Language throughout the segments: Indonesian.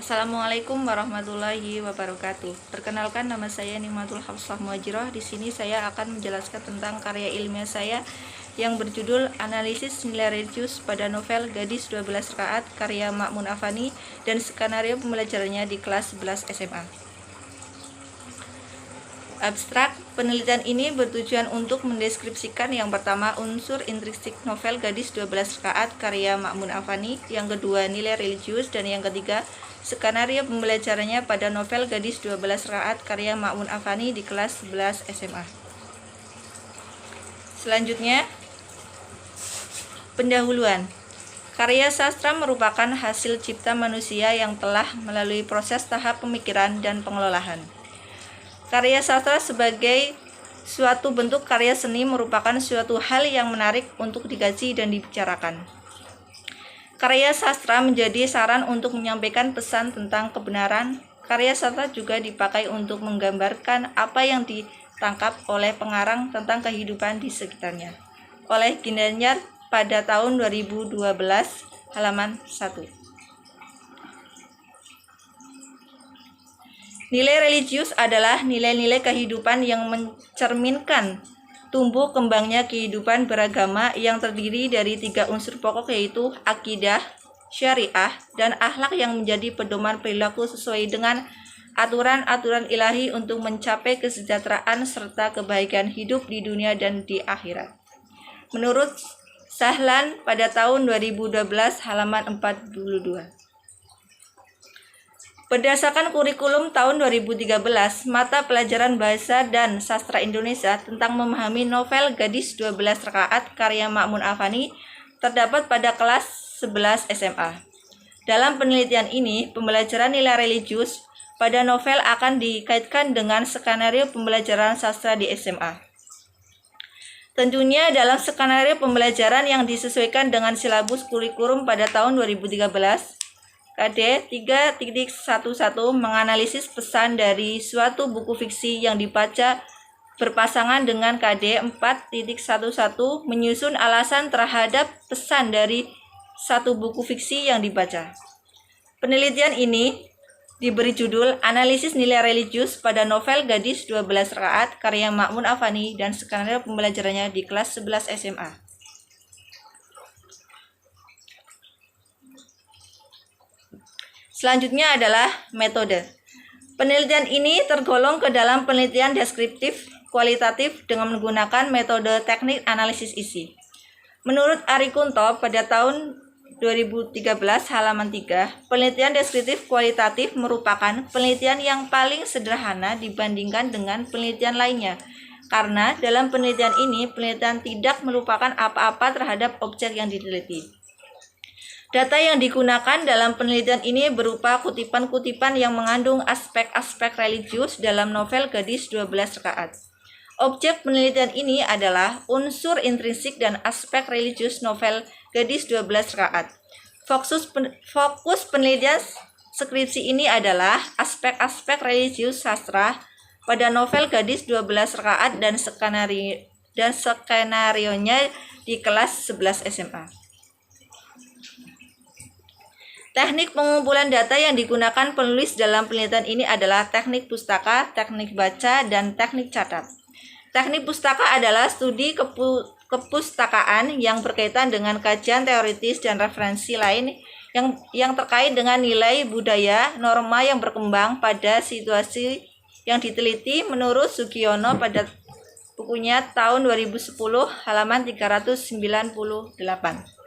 Assalamualaikum warahmatullahi wabarakatuh. Perkenalkan, nama saya Nikmatul Hafsah Muhajiroh. Di sini saya akan menjelaskan tentang karya ilmiah saya yang berjudul Analisis Nilai Religius pada Novel Gadis 12 Rakaat karya Ma'mun Afani dan skenario pembelajarannya di kelas 11 SMA. Abstrak, penelitian ini bertujuan untuk mendeskripsikan yang pertama unsur intrinsik novel Gadis 12 Rakaat karya Ma'mun Afani, yang kedua nilai religius, dan yang ketiga skenario pembelajarannya pada novel Gadis 12 Rakaat karya Ma'mun Afani di kelas 11 SMA. Selanjutnya, pendahuluan. Karya sastra merupakan hasil cipta manusia yang telah melalui proses tahap pemikiran dan pengelolaan. Karya sastra sebagai suatu bentuk karya seni merupakan suatu hal yang menarik untuk dikaji dan dibicarakan. Karya sastra menjadi saran untuk menyampaikan pesan tentang kebenaran. Karya sastra juga dipakai untuk menggambarkan apa yang ditangkap oleh pengarang tentang kehidupan di sekitarnya. Oleh Ginanjar pada tahun 2012, halaman 1. Nilai religius adalah nilai-nilai kehidupan yang mencerminkan tumbuh kembangnya kehidupan beragama yang terdiri dari 3 unsur pokok, yaitu akidah, syariah, dan akhlak yang menjadi pedoman perilaku sesuai dengan aturan-aturan ilahi untuk mencapai kesejahteraan serta kebaikan hidup di dunia dan di akhirat. Menurut Sahlan pada tahun 2012, halaman 42. Berdasarkan kurikulum tahun 2013, mata pelajaran Bahasa dan Sastra Indonesia tentang memahami novel Gadis 12 Rakaat karya Ma'mun Afani terdapat pada kelas 11 SMA. Dalam penelitian ini, pembelajaran nilai religius pada novel akan dikaitkan dengan skenario pembelajaran sastra di SMA. Tentunya dalam skenario pembelajaran yang disesuaikan dengan silabus kurikulum pada tahun 2013, KD 3.11 menganalisis pesan dari suatu buku fiksi yang dibaca berpasangan dengan KD 4.11 menyusun alasan terhadap pesan dari satu buku fiksi yang dibaca. Penelitian ini diberi judul Analisis Nilai Religius pada Novel Gadis 12 Rakaat karya Ma'mun Afani dan skenario pembelajarannya di kelas 11 SMA. Selanjutnya adalah metode. Penelitian ini tergolong ke dalam penelitian deskriptif kualitatif dengan menggunakan metode teknik analisis isi. Menurut Ari Kunto pada tahun 2013 halaman 3, penelitian deskriptif kualitatif merupakan penelitian yang paling sederhana dibandingkan dengan penelitian lainnya. Karena dalam penelitian ini, penelitian tidak melupakan apa-apa terhadap objek yang diteliti. Data yang digunakan dalam penelitian ini berupa kutipan-kutipan yang mengandung aspek-aspek religius dalam novel Gadis 12 Rakaat. Objek penelitian ini adalah unsur intrinsik dan aspek religius novel Gadis 12 Rakaat. Fokus penelitian skripsi ini adalah aspek-aspek religius sastra pada novel Gadis 12 Rakaat dan skenarionya di kelas 11 SMA. Teknik pengumpulan data yang digunakan penulis dalam penelitian ini adalah teknik pustaka, teknik baca, dan teknik catat. Teknik pustaka adalah studi kepustakaan yang berkaitan dengan kajian teoritis dan referensi lain yang terkait dengan nilai budaya, norma yang berkembang pada situasi yang diteliti menurut Sugiono pada bukunya tahun 2010 halaman 398.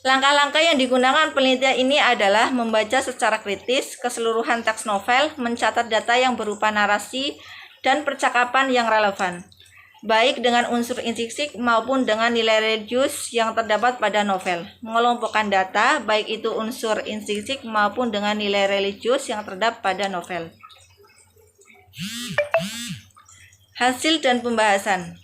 Langkah-langkah yang digunakan penelitian ini adalah membaca secara kritis keseluruhan teks novel, mencatat data yang berupa narasi dan percakapan yang relevan, baik dengan unsur intrinsik maupun dengan nilai religius yang terdapat pada novel. Mengelompokkan data, baik itu unsur intrinsik maupun dengan nilai religius yang terdapat pada novel. Hasil dan pembahasan.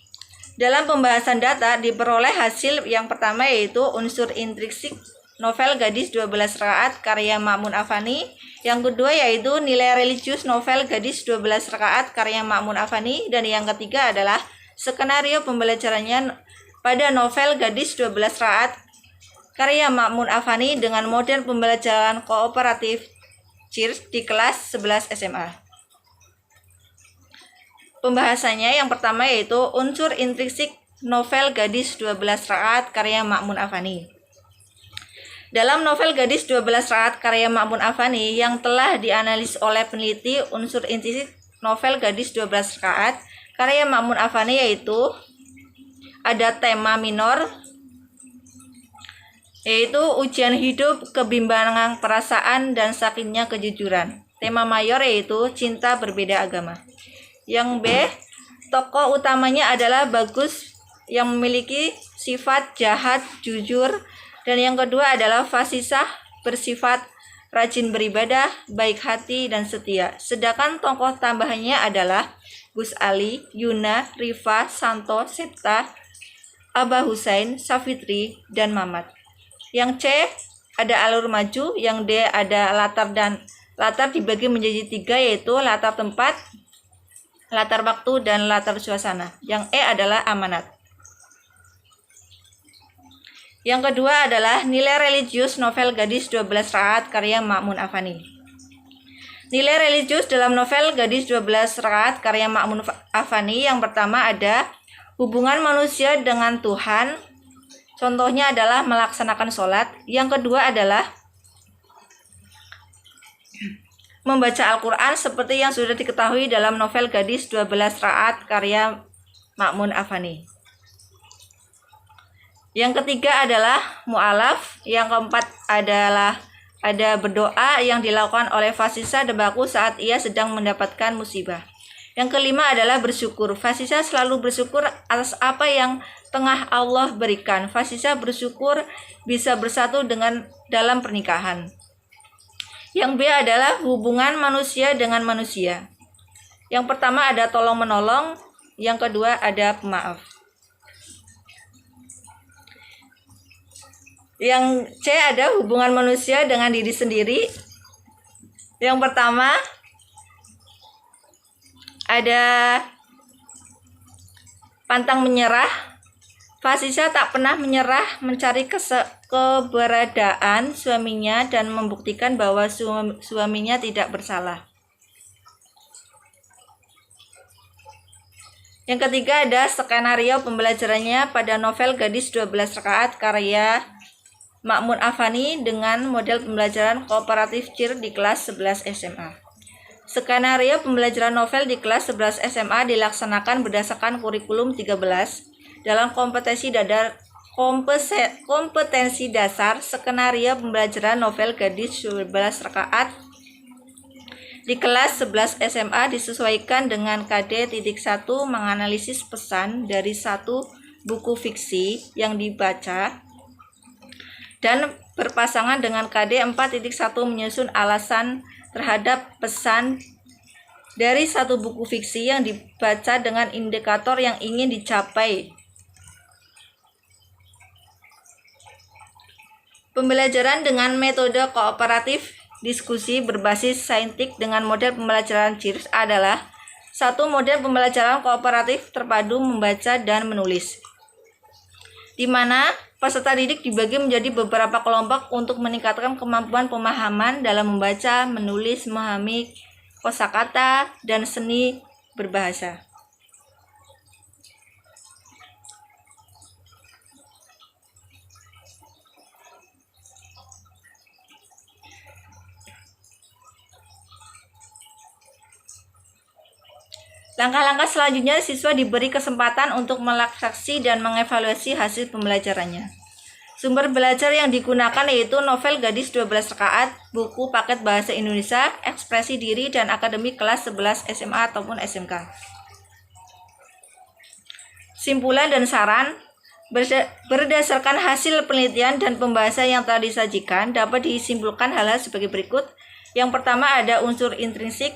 Dalam pembahasan data diperoleh hasil yang pertama, yaitu unsur intrinsik novel Gadis 12 Rakaat karya Ma'mun Afani. Yang kedua yaitu nilai religius novel Gadis 12 Rakaat karya Ma'mun Afani. Dan yang ketiga adalah skenario pembelajarannya pada novel Gadis 12 Rakaat karya Ma'mun Afani dengan model pembelajaran kooperatif CIRS di kelas 11 SMA. Pembahasannya yang pertama yaitu unsur intrinsik novel Gadis 12 Rakaat karya Ma'mun Afani. Dalam novel Gadis 12 Rakaat karya Ma'mun Afani yang telah dianalisis oleh peneliti, unsur intrinsik novel Gadis 12 Rakaat karya Ma'mun Afani yaitu ada tema minor, yaitu ujian hidup, kebimbangan perasaan, dan sakitnya kejujuran. Tema mayor yaitu cinta berbeda agama. Yang B, tokoh utamanya adalah Bagus yang memiliki sifat jahat, jujur, dan yang kedua adalah Fasisah bersifat rajin beribadah, baik hati, dan setia. Sedangkan tokoh tambahannya adalah Gus Ali, Yuna, Rifa, Santo, Septa, Abah Husain, Safitri, dan Mamat. Yang C ada alur maju, yang D ada latar, dan latar dibagi menjadi 3 yaitu latar tempat, latar waktu, dan latar suasana. Yang E adalah amanat. Yang kedua adalah nilai religius novel Gadis 12 Rakaat karya Ma'mun Afani. Nilai religius dalam novel Gadis 12 Rakaat karya Ma'mun Afani yang pertama ada hubungan manusia dengan Tuhan. Contohnya adalah melaksanakan sholat. Yang kedua adalah membaca Al-Quran seperti yang sudah diketahui dalam novel Gadis 12 Rakaat karya Ma'mun Afani. Yang ketiga adalah mu'alaf. Yang keempat adalah ada berdoa yang dilakukan oleh Fasisah Debaku saat ia sedang mendapatkan musibah. Yang kelima adalah bersyukur. Fasisah selalu bersyukur atas apa yang tengah Allah berikan. Fasisah bersyukur bisa bersatu dengan dalam pernikahan. Yang B adalah hubungan manusia dengan manusia. Yang pertama ada tolong menolong, yang kedua ada pemaaf. Yang C ada hubungan manusia dengan diri sendiri. Yang pertama ada pantang menyerah. Fasisah tak pernah menyerah mencari keberadaan suaminya dan membuktikan bahwa suaminya tidak bersalah. Yang ketiga ada skenario pembelajarannya pada novel Gadis 12 Rakaat karya Ma'mun Afani dengan model pembelajaran kooperatif CIRS di kelas 11 SMA. Skenario pembelajaran novel di kelas 11 SMA dilaksanakan berdasarkan kurikulum 13 dalam kompetensi dasar skenario pembelajaran novel Gadis 12 Rakaat di kelas 11 SMA disesuaikan dengan KD.1 menganalisis pesan dari satu buku fiksi yang dibaca dan berpasangan dengan KD 4.1 menyusun alasan terhadap pesan dari satu buku fiksi yang dibaca dengan indikator yang ingin dicapai. Pembelajaran dengan metode kooperatif diskusi berbasis saintik dengan model pembelajaran CIRS adalah satu model pembelajaran kooperatif terpadu membaca dan menulis, di mana peserta didik dibagi menjadi beberapa kelompok untuk meningkatkan kemampuan pemahaman dalam membaca, menulis, memahami kosakata, dan seni berbahasa. Langkah-langkah selanjutnya, siswa diberi kesempatan untuk melaksanakan dan mengevaluasi hasil pembelajarannya. Sumber belajar yang digunakan yaitu novel Gadis 12 Rakaat, buku paket bahasa Indonesia, ekspresi diri, dan akademik kelas 11 SMA ataupun SMK. Simpulan dan saran, berdasarkan hasil penelitian dan pembahasan yang telah disajikan, dapat disimpulkan hal-hal sebagai berikut. Yang pertama ada unsur intrinsik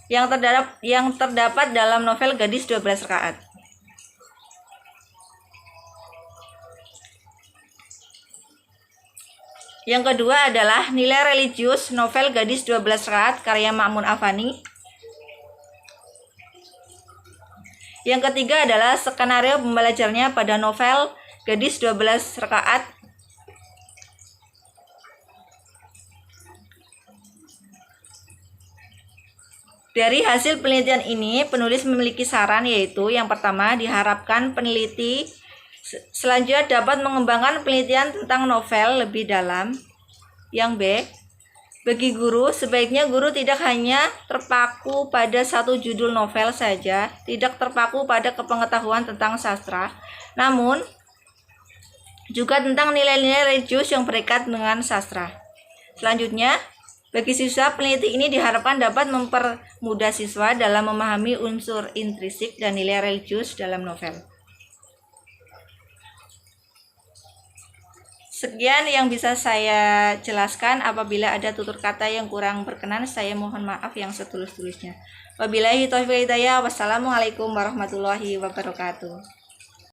yang terdapat dalam novel Gadis 12 Rakaat. Yang kedua adalah nilai religius novel Gadis 12 Rakaat karya Ma'mun Afani. Yang ketiga adalah skenario pembelajarannya pada novel Gadis 12 Rakaat. Dari hasil penelitian ini, penulis memiliki saran, yaitu yang pertama, diharapkan peneliti selanjutnya dapat mengembangkan penelitian tentang novel lebih dalam. Yang B, bagi guru, sebaiknya guru tidak hanya terpaku pada satu judul novel saja, tidak terpaku pada kepengetahuan tentang sastra, namun juga tentang nilai-nilai religius yang berikat dengan sastra. Selanjutnya, bagi siswa, peneliti ini diharapkan dapat mempermudah siswa dalam memahami unsur intrinsik dan nilai religius dalam novel. Sekian yang bisa saya jelaskan. Apabila ada tutur kata yang kurang berkenan, saya mohon maaf yang setulus-tulusnya. Wabillahi taufiq wal hidayah. Wassalamualaikum warahmatullahi wabarakatuh.